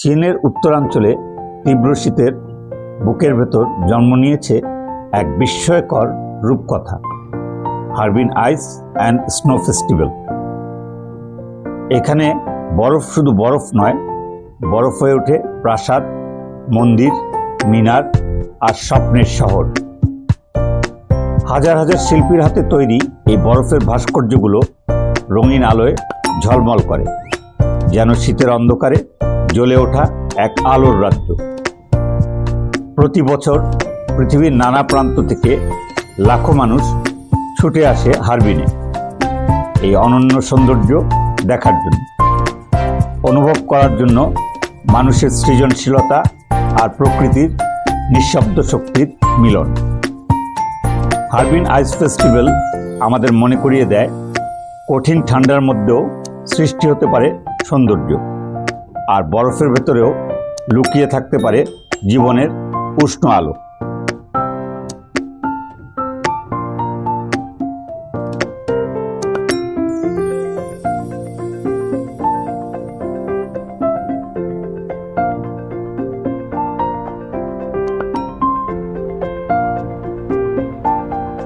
চীনের উত্তরাঞ্চলে তীব্র শীতের বুকের ভেতর জন্ম নিয়েছে এক বিস্ময়কর রূপকথা, Harbin ice and snow festival. এখানে বরফ শুধু বরফ নয়, বরফ হয়ে ওঠে প্রাসাদ, মন্দির, মিনার আর স্বপ্নের শহর। হাজার হাজার শিল্পীর হাতে তৈরি এই বরফের ভাস্কর্যগুলো রঙিন আলোয় ঝলমল করে, যেন শীতের অন্ধকারে জ্বলে ওঠা এক আলোর রাজ্য। প্রতি বছর পৃথিবীর নানা প্রান্ত থেকে লাখো মানুষ ছুটে আসে হারবিনে এই অনন্য সৌন্দর্য দেখার জন্য, অনুভব করার জন্য মানুষের সৃজনশীলতা আর প্রকৃতির নিঃশব্দ শক্তির মিলন। হারবিন আইস ফেস্টিভ্যাল আমাদের মনে করিয়ে দেয়, কঠিন ঠান্ডার মধ্যেও সৃষ্টি হতে পারে সৌন্দর্য, আর বরফের ভেতরেও লুকিয়ে থাকতে পারে জীবনের উষ্ণ আলো।